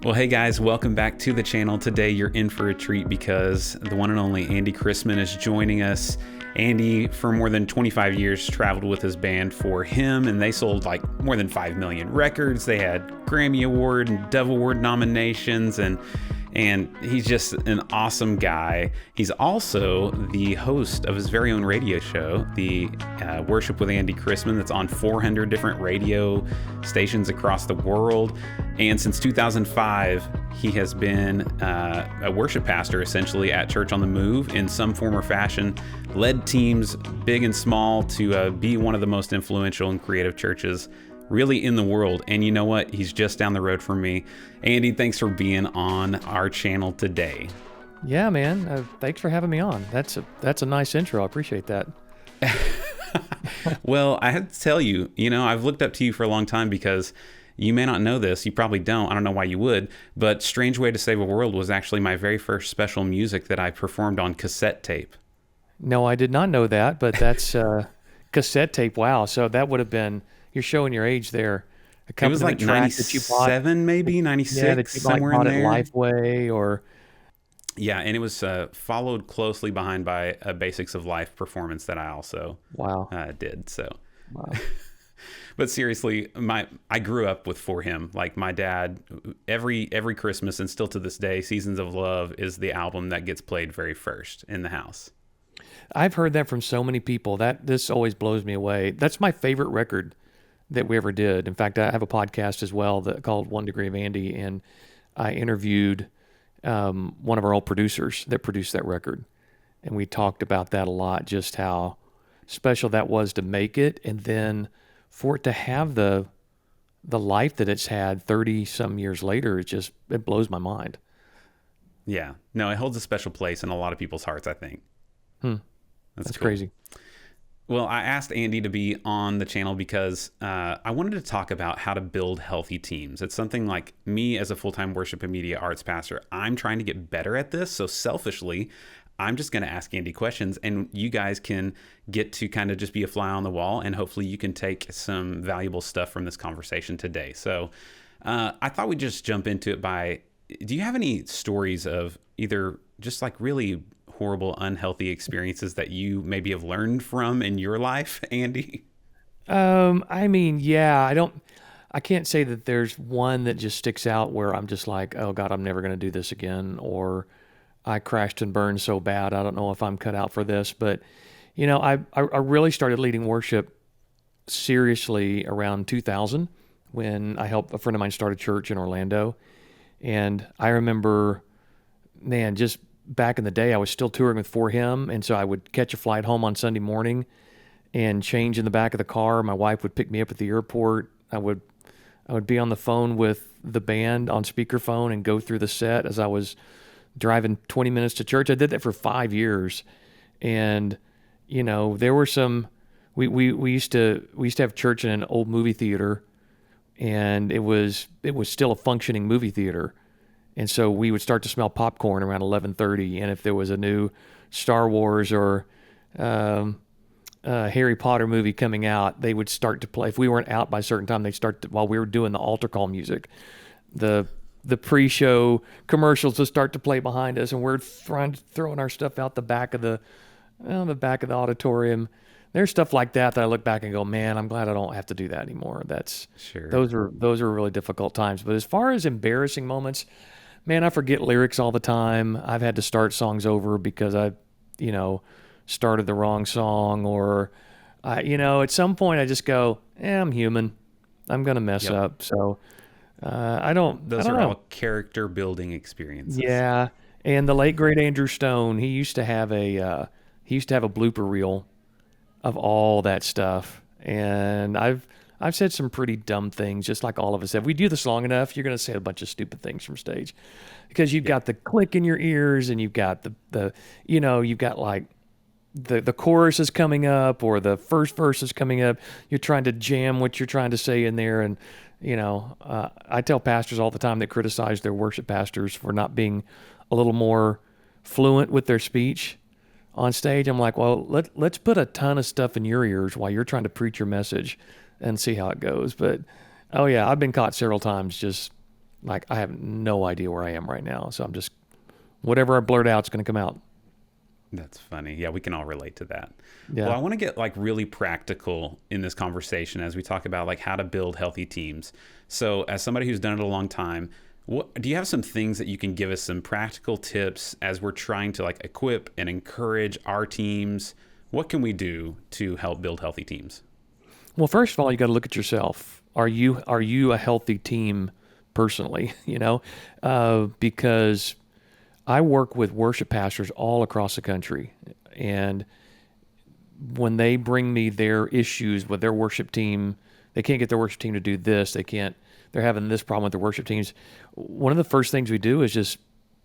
Well, hey guys, welcome back to the channel. Today you're in for a treat because the one and only Andy Chrisman is joining us. Andy, for more than 25 years, traveled with his band For Him, and they sold like more than 5 million records. They had Grammy Award and Dove Award nominations, and he's just an awesome guy. He's also the host of his very own radio show, the Worship with Andy Chrisman, that's on 400 different radio stations across the world. And since 2005, he has been a worship pastor, essentially, at Church on the Move in some form or fashion, led teams big and small to be one of the most influential and creative churches really in the world. And you know what? He's just down the road from me. Andy, thanks for being on our channel today. Yeah, man. Thanks for having me on. That's a nice intro. I appreciate that. Well, I have to tell you, I've looked up to you for a long time because you may not know this. You probably don't. I don't know why you would. But Strange Way to Save a World was actually my very first special music that I performed on cassette tape. No, I did not know that, but that's cassette tape. Wow. So that would have been, you're showing your age there. It was like 97, maybe 96, yeah, that you somewhere bought in there. At Lifeway or... Yeah, and it was followed closely behind by a Basics of Life performance that I also did. So, wow. But seriously, I grew up with For Him. Like my dad, every Christmas and still to this day, Seasons of Love is the album that gets played very first in the house. I've heard that from so many people. This always blows me away. That's my favorite record that we ever did. In fact, I have a podcast as well called 1 Degree of Andy, and I interviewed one of our old producers that produced that record, and we talked about that a lot, just how special that was to make it, and then for it to have the life that it's had 30 some years later. It blows my mind. Yeah, no, it holds a special place in a lot of people's hearts, I think. That's cool. Crazy. Well, I asked Andy to be on the channel because I wanted to talk about how to build healthy teams. It's something like me as a full-time worship and media arts pastor, I'm trying to get better at this. So selfishly, I'm just going to ask Andy questions, and you guys can get to kind of just be a fly on the wall, and hopefully you can take some valuable stuff from this conversation today. So I thought we'd just jump into it do you have any stories of either just like really horrible, unhealthy experiences that you maybe have learned from in your life, Andy? I mean, yeah, I can't say that there's one that just sticks out where I'm just like, oh God, I'm never going to do this again. Or I crashed and burned so bad, I don't know if I'm cut out for this. But, I really started leading worship seriously around 2000 when I helped a friend of mine start a church in Orlando. And I remember, man, just back in the day, I was still touring with For Him, and so I would catch a flight home on Sunday morning and change in the back of the car. My wife would pick me up at the airport. I would be on the phone with the band on speakerphone and go through the set as I was driving 20 minutes to church. I did that for 5 years, and there were some. We used to have church in an old movie theater, and it was still a functioning movie theater. And so we would start to smell popcorn around 11:30, and if there was a new Star Wars or Harry Potter movie coming out, they would start to play. If we weren't out by a certain time, they'd while we were doing the altar call music, the pre-show commercials would start to play behind us, and we're throwing our stuff out the back of the auditorium. There's stuff like that I look back and go, man, I'm glad I don't have to do that anymore. Sure. Those are really difficult times. But as far as embarrassing moments, man, I forget lyrics all the time. I've had to start songs over because I, started the wrong song, or, at some point I just go, I'm human. I'm going to mess up. So Those are know. all character building experiences. Yeah. And the late great Andrew Stone, he used to have a blooper reel of all that stuff. And I've said some pretty dumb things, just like all of us have. We do this long enough, you're going to say a bunch of stupid things from stage because you've got the click in your ears, and you've got you've got like the chorus is coming up or the first verse is coming up. You're trying to jam what you're trying to say in there. And, I tell pastors all the time that criticize their worship pastors for not being a little more fluent with their speech on stage. I'm like, well, let's put a ton of stuff in your ears while you're trying to preach your message and see how it goes. But, oh yeah, I've been caught several times just Like, I have no idea where I am right now. So I'm just, whatever I blurt out is going to come out. That's funny. Yeah, we can all relate to that. Well, Yeah. I want to get like really practical in this conversation as we talk about like how to build healthy teams. So, as somebody who's done it a long time, what do you have some things that you can give us some practical tips as we're trying to like equip and encourage our teams? What can we do to help build healthy teams? Well, first of all, you got to look at yourself. Are you a healthy team personally? Because I work with worship pastors all across the country, and when they bring me their issues with their worship team, they can't get their worship team to do this. They can't. They're having this problem with their worship teams. One of the first things we do is just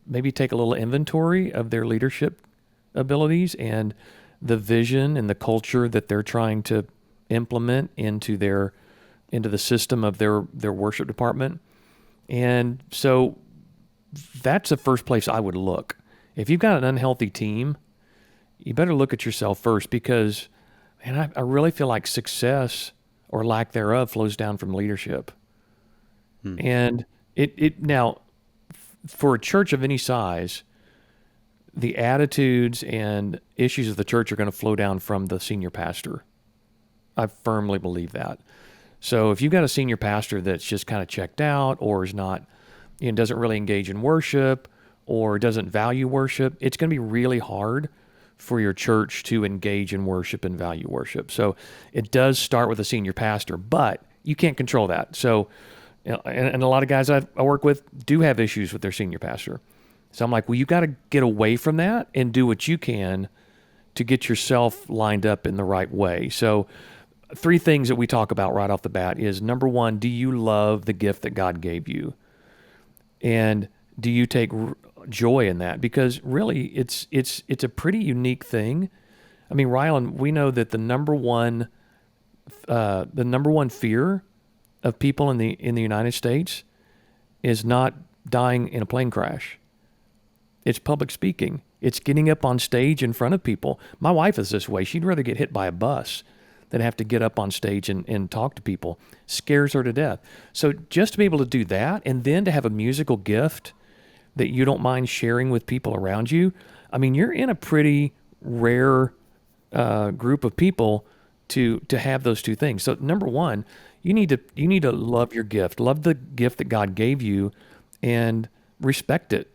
maybe take a little inventory of their leadership abilities and the vision and the culture that they're trying to implement into the system of their worship department. And so that's the first place I would look. If you've got an unhealthy team, you better look at yourself first, because, man, I really feel like success or lack thereof flows down from leadership. And it now, for a church of any size, the attitudes and issues of the church are going to flow down from the senior pastor. I firmly believe that. So if you've got a senior pastor that's just kind of checked out, or is not, doesn't really engage in worship, or doesn't value worship, it's going to be really hard for your church to engage in worship and value worship. So it does start with a senior pastor, but you can't control that. So, and a lot of guys I work with do have issues with their senior pastor. So I'm like, well, you got to get away from that and do what you can to get yourself lined up in the right way. So 3 things that we talk about right off the bat is, number 1, do you love the gift that God gave you? And do you take joy in that? Because really, it's a pretty unique thing. I mean, Ryland, we know that the number one fear of people in the United States is not dying in a plane crash. It's public speaking. It's getting up on stage in front of people. My wife is this way. She'd rather get hit by a bus than have to get up on stage and talk to people. Scares her to death. So just to be able to do that, and then to have a musical gift that you don't mind sharing with people around you, I mean, you're in a pretty rare group of people to have those 2 things. So number 1, you need to love your gift, love the gift that God gave you, and respect it,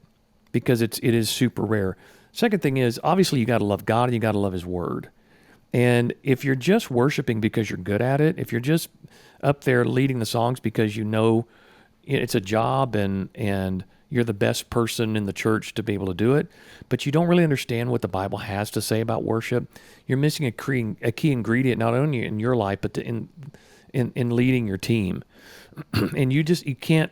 because it is super rare. Second thing is, obviously, you got to love God and you got to love His Word. And if you're just worshiping because you're good at it, if you're just up there leading the songs because you know it's a job and you're the best person in the church to be able to do it, but you don't really understand what the Bible has to say about worship, you're missing a key ingredient, not only in your life, but in leading your team. And you can't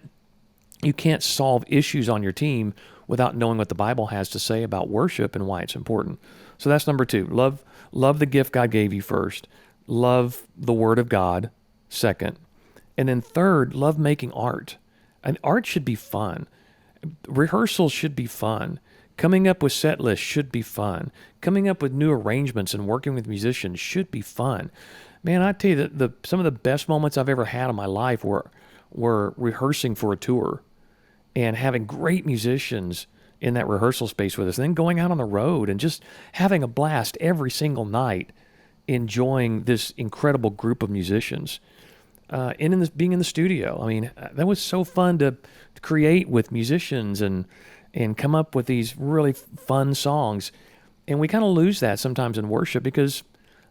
solve issues on your team without knowing what the Bible has to say about worship and why it's important. So that's number 2. Love the gift God gave you first. Love the Word of God second. And then third, love making art. And art should be fun. Rehearsals should be fun. Coming up with set lists should be fun. Coming up with new arrangements and working with musicians should be fun. Man, I tell you that some of the best moments I've ever had in my life were rehearsing for a tour and having great musicians in that rehearsal space with us, and then going out on the road and just having a blast every single night, enjoying this incredible group of musicians. And being in the studio, I mean, that was so fun to create with musicians and come up with these really fun songs. And we kind of lose that sometimes in worship because,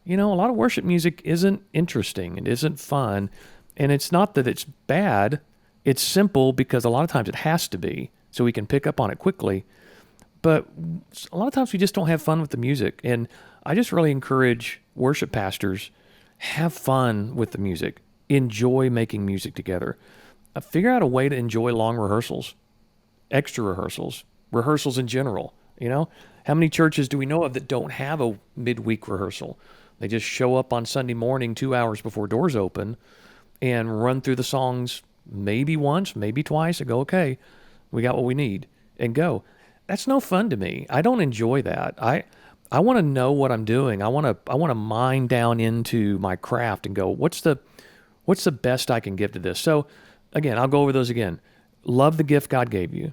a lot of worship music isn't interesting. It isn't fun. And it's not that it's bad. It's simple because a lot of times it has to be, so we can pick up on it quickly. But a lot of times we just don't have fun with the music. And I just really encourage worship pastors, have fun with the music. Enjoy making music together. Figure out a way to enjoy long rehearsals, extra rehearsals in general. How many churches do we know of that don't have a midweek rehearsal? They just show up on Sunday morning 2 hours before doors open and run through the songs maybe once, maybe twice, and go, okay, we got what we need, and go. That's no fun to me. I don't enjoy that. I want to know what I'm doing. I want to mine down into my craft and go, what's the best I can give to this? So again, I'll go over those again. love the gift God gave you,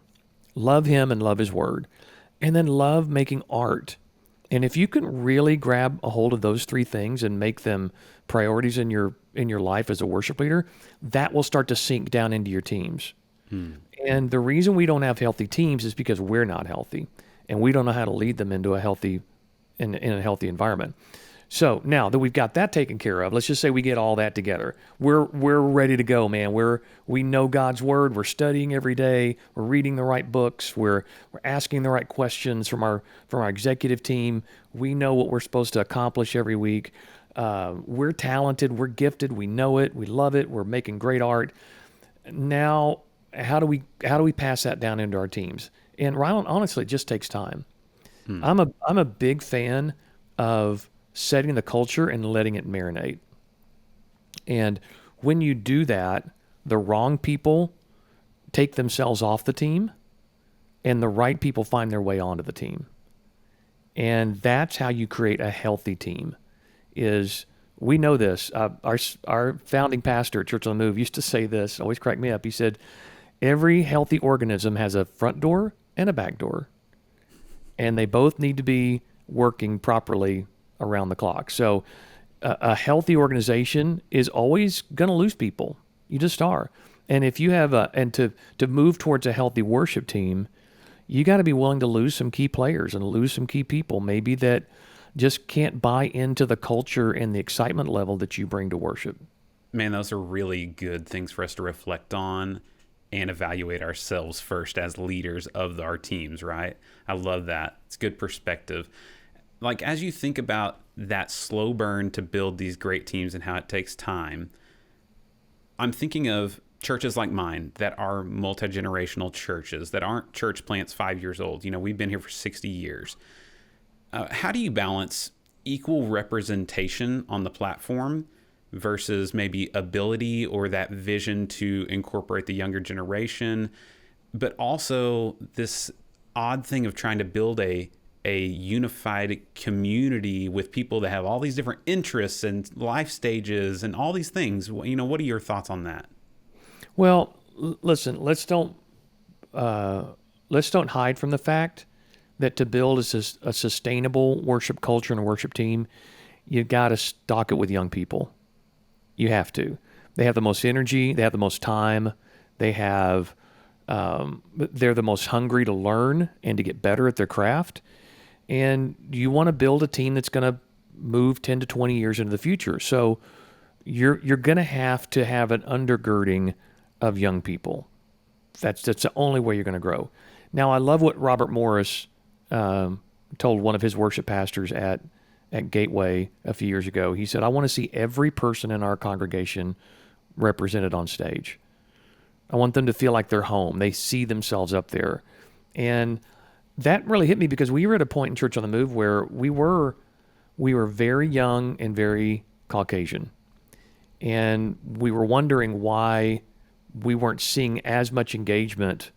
love Him and love His Word, and then love making art. And if you can really grab a hold of those three things and make them priorities in your life as a worship leader, that will start to sink down into your teams. And the reason we don't have healthy teams is because we're not healthy, and we don't know how to lead them into a healthy in a healthy environment. So now that we've got that taken care of, let's just say we get all that together. We're ready to go, man. We know God's Word. We're studying every day. We're reading the right books. We're asking the right questions from our executive team. We know what we're supposed to accomplish every week. We're talented. We're gifted. We know it. We love it. We're making great art. Now, how do we pass that down into our teams? And Ryland, honestly, it just takes time. I'm a big fan of setting the culture and letting it marinate. And when you do that, the wrong people take themselves off the team, and the right people find their way onto the team. And that's how you create a healthy team. We know this. Our founding pastor at Church on the Move used to say this, always cracked me up. He said, every healthy organism has a front door and a back door, and they both need to be working properly around the clock. So a healthy organization is always going to lose people. You just are. And if you have to move towards a healthy worship team, you got to be willing to lose some key players and lose some key people, maybe that just can't buy into the culture and the excitement level that you bring to worship. Man, those are really good things for us to reflect on and evaluate ourselves first as leaders of our teams, right? I love that. It's good perspective. Like, as you think about that slow burn to build these great teams and how it takes time, I'm thinking of churches like mine that are multi-generational churches, that aren't church plants 5 years old. We've been here for 60 years. How do you balance equal representation on the platform versus maybe ability or that vision to incorporate the younger generation, but also this odd thing of trying to build a unified community with people that have all these different interests and life stages and all these things? What are your thoughts on that? Well, listen, let's don't hide from the fact that to build a sustainable worship culture and a worship team, you've got to stock it with young people. You have to. They have the most energy. They have the most time. They're the most hungry to learn and to get better at their craft. And you want to build a team that's going to move 10 to 20 years into the future. So you're going to have an undergirding of young people. That's the only way you're going to grow. Now, I love what Robert Morris told one of his worship pastors at Gateway a few years ago. He said, I want to see every person in our congregation represented on stage. I want them to feel like they're home. They see themselves up there. And that really hit me because we were at a point in Church on the Move where we were very young and very Caucasian. And we were wondering why we weren't seeing as much engagement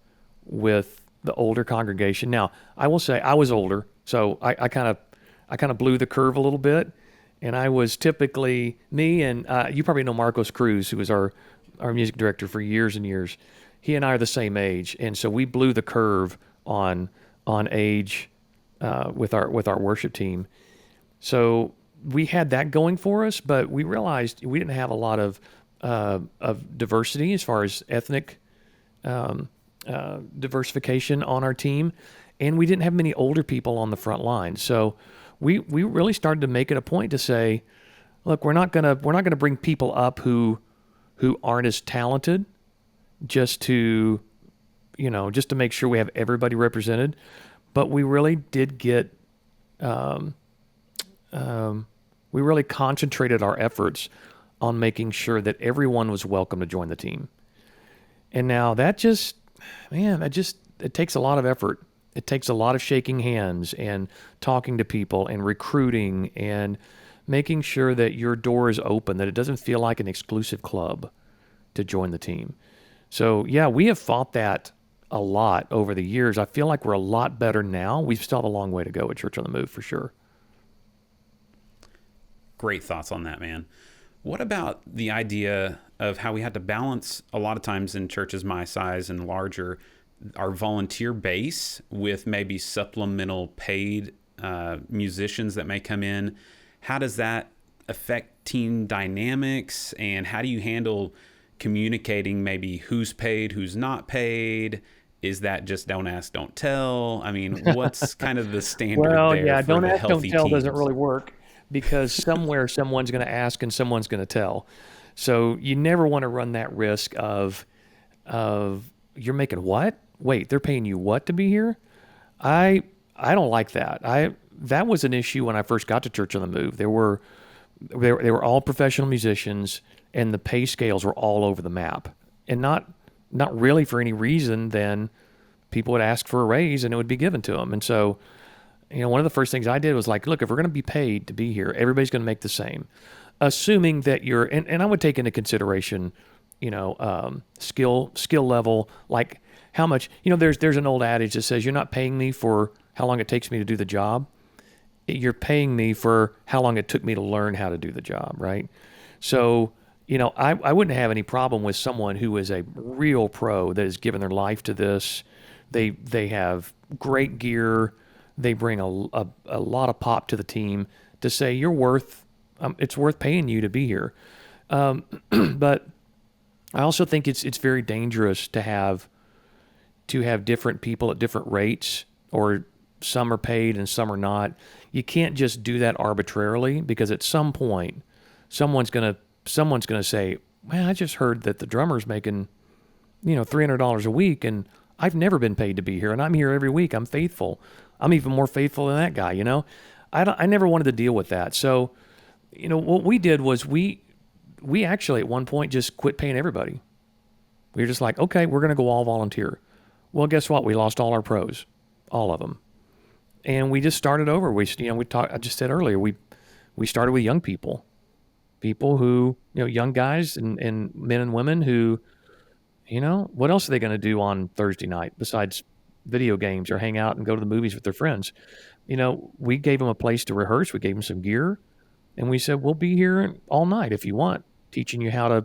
with the older congregation. Now, I will say I was older, so I kind of blew the curve a little bit. And I was typically, me and you probably know Marcos Cruz, who was our music director for years and years. He and I are the same age. And so we blew the curve on age with our worship team. So we had that going for us, but we realized we didn't have a lot of diversity as far as ethnic diversification on our team, and we didn't have many older people on the front line. So we really started to make it a point to say, look, we're not gonna bring people up who aren't as talented just to make sure we have everybody represented. But we really did get we really concentrated our efforts on making sure that everyone was welcome to join the team. And now it takes a lot of effort. It takes a lot of shaking hands and talking to people and recruiting and making sure that your door is open, that it doesn't feel like an exclusive club to join the team. So yeah, we have fought that a lot over the years. I feel like we're a lot better now. We still have a long way to go at Church on the Move for sure. Great thoughts on that, man. What about the idea of how we had to balance a lot of times in churches my size and larger, our volunteer base with maybe supplemental paid musicians that may come in. How does that affect team dynamics, and how do you handle communicating maybe who's paid, who's not paid? Is that just don't ask, don't tell? I mean, what's kind of the standard Well, there yeah, for don't the ask, don't healthy tell doesn't teams? really work because somewhere someone's going to ask and someone's going to tell. So you never want to run that risk of you're making what? Wait, they're paying you what to be here? I I don't like that. That was an issue when I first got to Church on the Move. They were all professional musicians, and the pay scales were all over the map, and not really for any reason than people would ask for a raise and it would be given to them. And so, one of the first things I did was like, look, if we're going to be paid to be here, everybody's going to make the same, assuming that and I would take into consideration, skill level, like how much, there's an old adage that says you're not paying me for how long it takes me to do the job. You're paying me for how long it took me to learn how to do the job, right? So, I wouldn't have any problem with someone who is a real pro that has given their life to this. They have great gear. They bring a lot of pop to the team to say it's worth paying you to be here. But I also think it's very dangerous to have different people at different rates, or some are paid and some are not. You can't just do that arbitrarily, because at some point someone's gonna say, man, I just heard that the drummer's making, $300 a week, and I've never been paid to be here, and I'm here every week. I'm faithful. I'm even more faithful than that guy. I never wanted to deal with that. So, what we did was we actually at one point just quit paying everybody. We were just like, okay, we're going to go all volunteer. Well, guess what? We lost all our pros, all of them. And we just started over. I just said earlier, we started with young people who, young guys and men and women who, what else are they going to do on Thursday night besides video games or hang out and go to the movies with their friends? We gave them a place to rehearse. We gave them some gear, and we said, we'll be here all night if you want, teaching you how to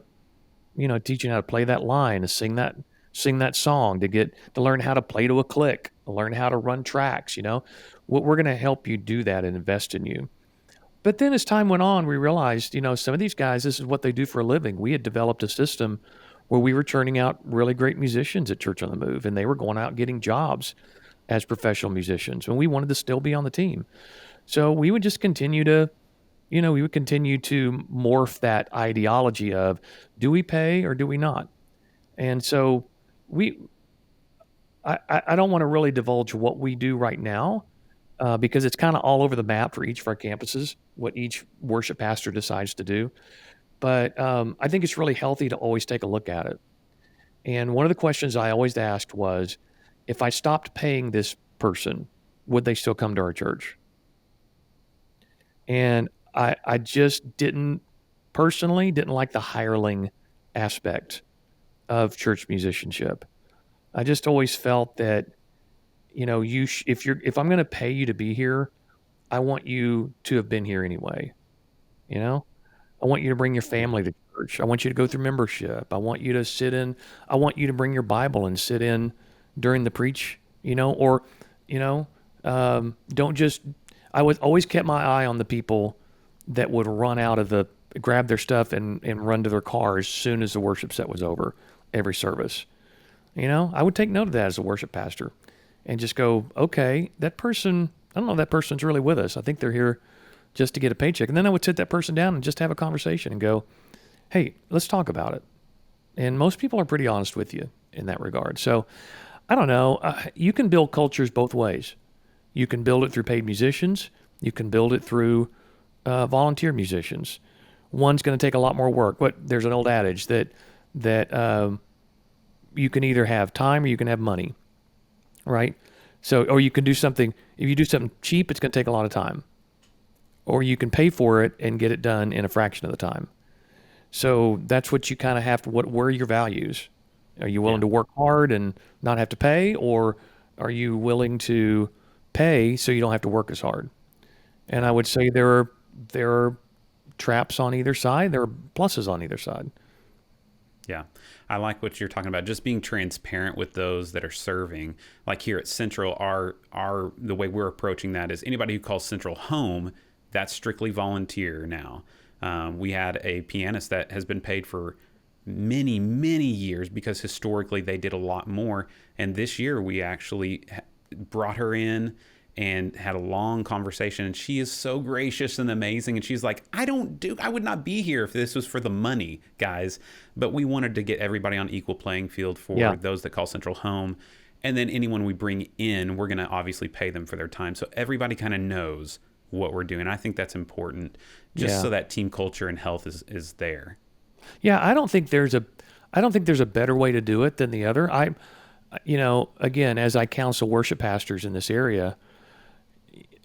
play that line, to sing that song, to learn how to play to a click, to learn how to run tracks. We're going to help you do that and invest in you. But then as time went on, we realized, some of these guys, this is what they do for a living. We had developed a system where we were turning out really great musicians at Church on the Move, and they were going out getting jobs as professional musicians, and we wanted to still be on the team. So we would just continue to morph that ideology of, do we pay or do we not? And so I don't want to really divulge what we do right now, because it's kind of all over the map for each of our campuses, what each worship pastor decides to do. But I think it's really healthy to always take a look at it. And one of the questions I always asked was, if I stopped paying this person, would they still come to our church? And I just personally didn't like the hireling aspect of church musicianship. I just always felt that, if I'm going to pay you to be here, I want you to have been here anyway. I want you to bring your family to church. I want you to go through membership. I want you to bring your Bible and sit in during the preach, don't just, I was always kept my eye on the people that would grab their stuff and run to their car as soon as the worship set was over every service. I would take note of that as a worship pastor and just go, okay, that person, I don't know if that person's really with us. I think they're here just to get a paycheck. And then I would sit that person down and just have a conversation and go, hey, let's talk about it. And most people are pretty honest with you in that regard. So I don't know. You can build cultures both ways. You can build it through paid musicians. You can build it through volunteer musicians. One's going to take a lot more work. But there's an old adage that you can either have time or you can have money, right? So, or you can do something. If you do something cheap, it's going to take a lot of time. Or you can pay for it and get it done in a fraction of the time. So that's what you kind of have to. What are your values? Are you willing to work hard and not have to pay, or are you willing to pay so you don't have to work as hard? And I would say there are traps on either side. There are pluses on either side. Yeah. I like what you're talking about. Just being transparent with those that are serving. Like here at Central, our the way we're approaching that is anybody who calls Central home, that's strictly volunteer now. We had a pianist that has been paid for many, many years because historically they did a lot more. And this year we actually brought her in and had a long conversation, and she is so gracious and amazing, and she's like, I would not be here if this was for the money, guys, but we wanted to get everybody on equal playing field for those that call Central home, and then anyone we bring in, we're going to obviously pay them for their time, so everybody kind of knows what we're doing. I think that's important, just so that team culture and health is there. Yeah, I don't think there's a better way to do it than the other. Again, as I counsel worship pastors in this area,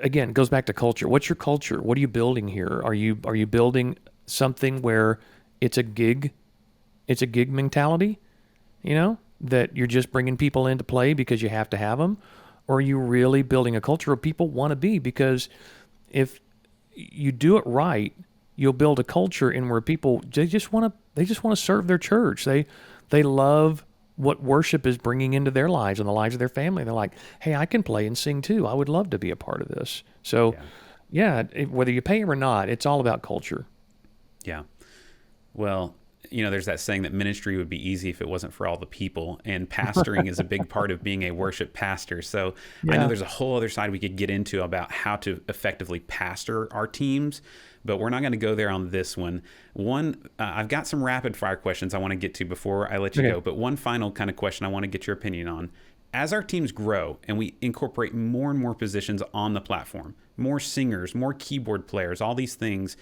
again, it goes back to culture. What's your culture? What are you building here? Are you building something where it's a gig mentality, that you're just bringing people in to play because you have to have them? Or are you really building a culture where people want to be? Because if you do it right, you'll build a culture in where people, they just want to serve their church. They love what worship is bringing into their lives and the lives of their family. They're like, hey, I can play and sing too. I would love to be a part of this. So whether you pay them or not, it's all about culture. Yeah. Well, there's that saying that ministry would be easy if it wasn't for all the people, and pastoring is a big part of being a worship pastor. So I know there's a whole other side we could get into about how to effectively pastor our teams, but we're not going to go there on this one. I've got some rapid fire questions I want to get to before I let you go, but one final kind of question I want to get your opinion on. As our teams grow and we incorporate more and more positions on the platform, more singers, more keyboard players, all these things,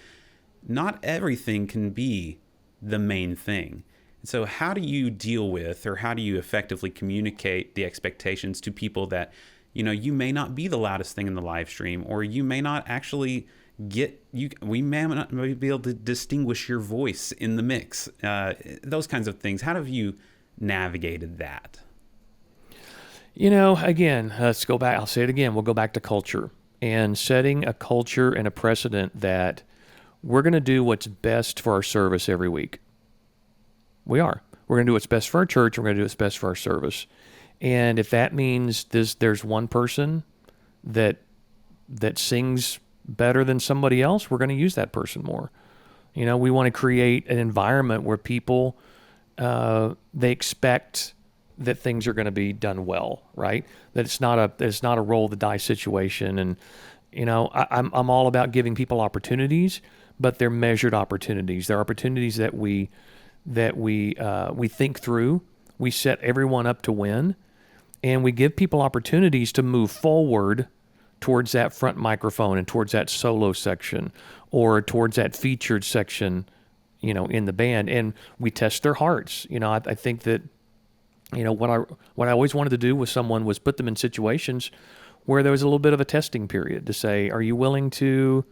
not everything can be the main thing. So how do you deal with, or how do you effectively communicate the expectations to people that, you may not be the loudest thing in the live stream, or you may not actually we may not be able to distinguish your voice in the mix, those kinds of things. How have you navigated that? Again, let's go back. I'll say it again. We'll go back to culture and setting a culture and a precedent that we're going to do what's best for our service every week. We are. We're going to do what's best for our church. We're going to do what's best for our service. And if that means there's one person that sings better than somebody else, we're going to use that person more. We want to create an environment where people, they expect that things are going to be done well, right? That it's not a roll of the dice situation. And, I'm all about giving people opportunities, but they're measured opportunities. They're opportunities that we think through. We set everyone up to win, and we give people opportunities to move forward towards that front microphone and towards that solo section or towards that featured section, in the band. And we test their hearts. I think that, what I always wanted to do with someone was put them in situations where there was a little bit of a testing period to say, are you willing to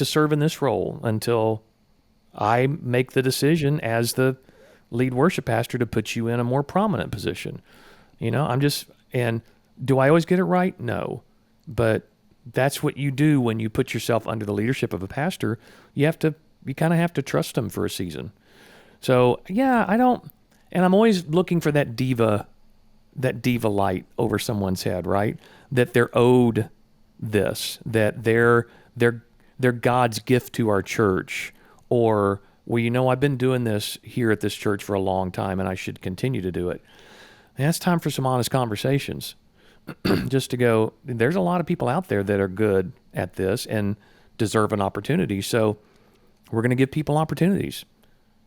serve in this role until I make the decision as the lead worship pastor to put you in a more prominent position? And do I always get it right? No. But that's what you do when you put yourself under the leadership of a pastor. You kind of have to trust them for a season. So and I'm always looking for that diva light over someone's head, right? That they're owed this, that they're God's gift to our church, or, well, I've been doing this here at this church for a long time and I should continue to do it. And that's time for some honest conversations. Just to go, there's a lot of people out there that are good at this and deserve an opportunity. So we're going to give people opportunities.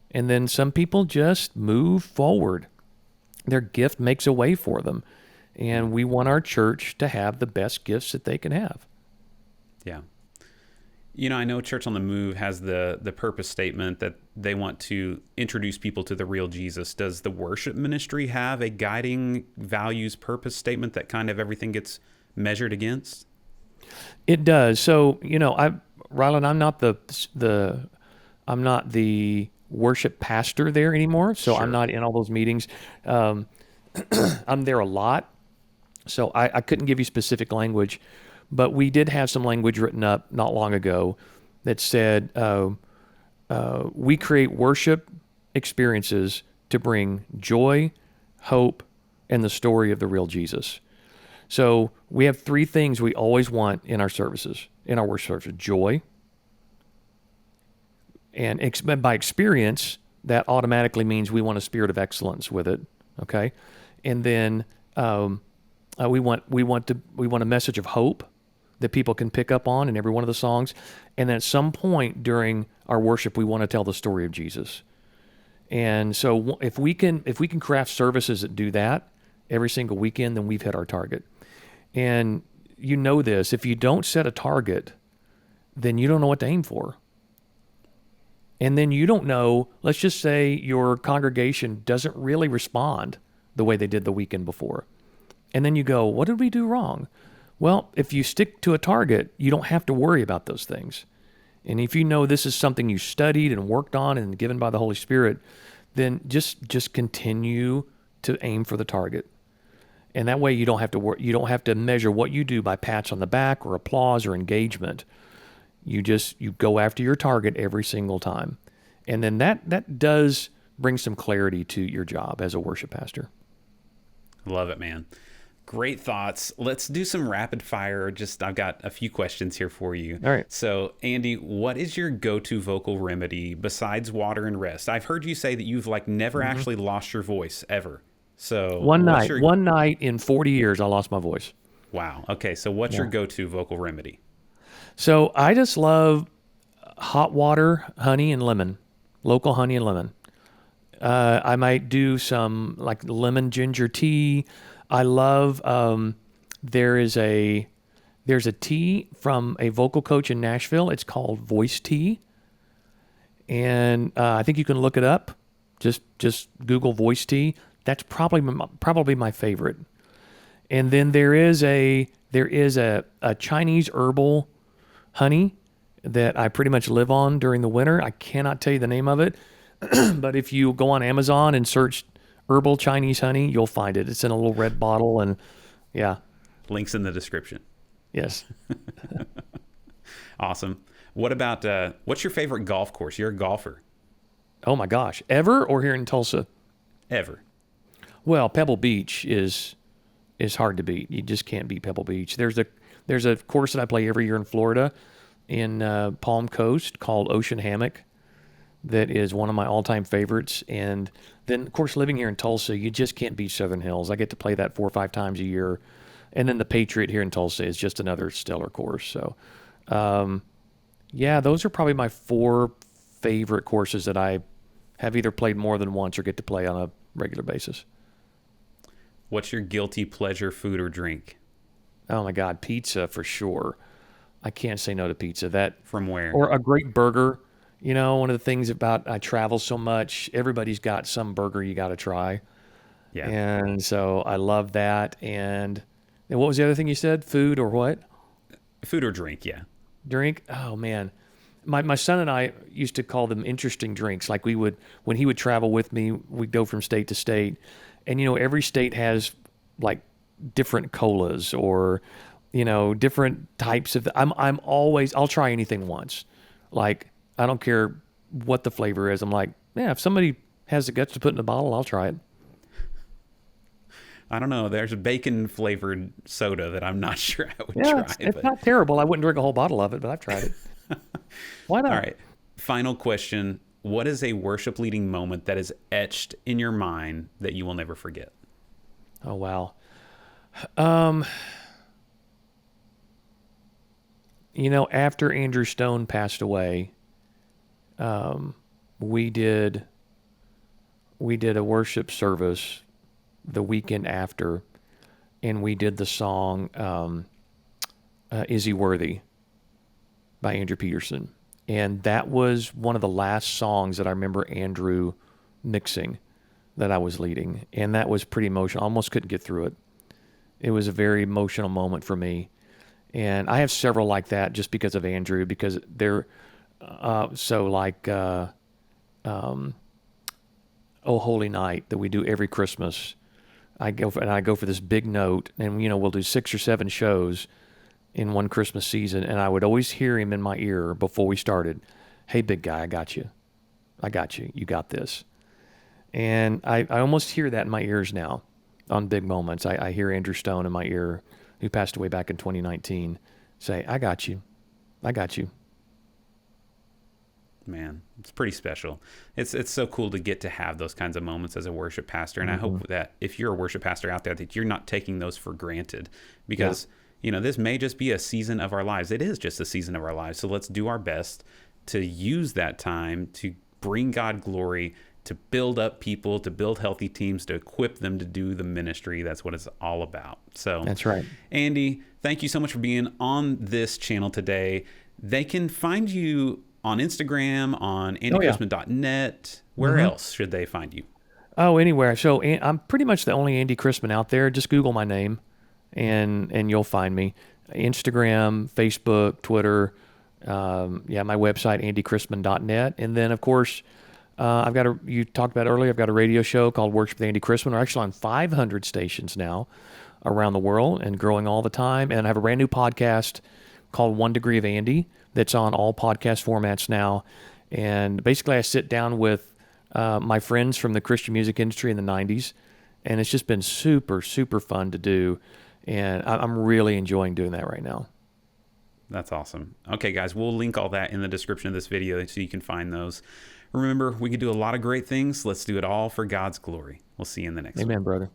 And then some people just move forward. Their gift makes a way for them. And we want our church to have the best gifts that they can have. Yeah. I know Church on the Move has the purpose statement that they want to introduce people to the real Jesus. Does the worship ministry have a guiding values purpose statement that kind of everything gets measured against? It does. So, Ryland, I'm not the worship pastor there anymore. So sure. I'm not in all those meetings. I'm there a lot. So I couldn't give you specific language. But we did have some language written up not long ago that said, we create worship experiences to bring joy, hope, and the story of the real Jesus. So we have three things we always want in our services, in our worship services: joy, and by experience, that automatically means we want a spirit of excellence with it. Okay, and then we want a message of hope that people can pick up on in every one of the songs, and then at some point during our worship, we want to tell the story of Jesus. And so if we can craft services that do that every single weekend, then we've hit our target. And you know this, if you don't set a target, then you don't know what to aim for. And then you don't know, let's just say your congregation doesn't really respond the way they did the weekend before. And then you go, what did we do wrong? Well, if you stick to a target, you don't have to worry about those things. And if you know this is something you studied and worked on and given by the Holy Spirit, then just continue to aim for the target. And that way you don't have to measure what you do by pats on the back or applause or engagement. You go after your target every single time. And then that does bring some clarity to your job as a worship pastor. Love it, man. Great thoughts. Let's do some rapid fire. I've got a few questions here for you. All right. So, Andy, what is your go-to vocal remedy besides water and rest? I've heard you say that you've never actually lost your voice ever. So one night in 40 years, I lost my voice. Wow. Okay. So what's your go-to vocal remedy? So I just love hot water, honey, and lemon, local honey and lemon. I might do some lemon ginger tea. I love, there's a tea from a vocal coach in Nashville. It's called Voice Tea. And I think you can look it up. Just Google Voice Tea. That's probably my favorite. And then there is a Chinese herbal honey that I pretty much live on during the winter. I cannot tell you the name of it, but if you go on Amazon and search herbal Chinese honey, you'll find it. It's in a little red bottle, and yeah. Links in the description. Yes. Awesome. What about, what's your favorite golf course? You're a golfer. Oh my gosh. Ever or here in Tulsa? Ever. Well, Pebble Beach is hard to beat. You just can't beat Pebble Beach. There's a course that I play every year in Florida in Palm Coast called Ocean Hammock that is one of my all-time favorites. And then, of course, living here in Tulsa, you just can't beat Southern Hills. I get to play that 4 or 5 times a year. And then the Patriot here in Tulsa is just another stellar course. So, yeah, those are probably my 4 favorite courses that I have either played more than once or get to play on a regular basis. What's your guilty pleasure food or drink? Oh my God, pizza for sure. I can't say no to pizza. That from where? Or a great burger. You know, one of the things about I travel so much, everybody's got some burger you got to try. Yeah. And so I love that. And what was the other thing you said? Food or what? Food or drink, yeah. Drink? Oh man. My son and I used to call them interesting drinks. Like when he would travel with me, we'd go from state to state. And, every state has different colas or, different types of, I'll try anything once. I don't care what the flavor is. I'm like, yeah, if somebody has the guts to put in a bottle, I'll try it. I don't know. There's a bacon flavored soda that I'm not sure I would try. It's not terrible. I wouldn't drink a whole bottle of it, but I've tried it. Why not? All right. Final question. What is a worship leading moment that is etched in your mind that you will never forget? Oh, wow. After Andrew Stone passed away, we did a worship service the weekend after, and we did the song, Is He Worthy by Andrew Peterson. And that was one of the last songs that I remember Andrew mixing that I was leading. And that was pretty emotional. I almost couldn't get through it. It was a very emotional moment for me. And I have several like that just because of Andrew, because they're Oh Holy Night that we do every Christmas. I go for this big note, and we'll do 6 or 7 shows in one Christmas season, and I would always hear him in my ear before we started. Hey, big guy, I got you. You got this. And I almost hear that in my ears now on big moments. I hear Andrew Stone in my ear, who passed away back in 2019, say, I got you. I got you. Man, it's pretty special. It's so cool to get to have those kinds of moments as a worship pastor. And I hope that if you're a worship pastor out there, that you're not taking those for granted, because, you know, this may just be a season of our lives. It is just a season of our lives. So let's do our best to use that time to bring God glory, to build up people, to build healthy teams, to equip them to do the ministry. That's what it's all about. So That's right. Andy, thank you so much for being on this channel today. They can find you on Instagram, on andychrisman.net. Where else should they find you? Oh, anywhere. So I'm pretty much the only Andy Chrisman out there. Just Google my name, and you'll find me. Instagram, Facebook, Twitter. My website, andychrisman.net. And then, of course, you talked about earlier, I've got a radio show called Worship with Andy Chrisman. We're actually on 500 stations now around the world and growing all the time. And I have a brand new podcast called 1 Degree of Andy that's on all podcast formats now. And basically I sit down with my friends from the Christian music industry in the 90s, and it's just been super, super fun to do. And I'm really enjoying doing that right now. That's awesome. Okay, guys, we'll link all that in the description of this video so you can find those. Remember, we can do a lot of great things. Let's do it all for God's glory. We'll see you in the next one. Amen, brother.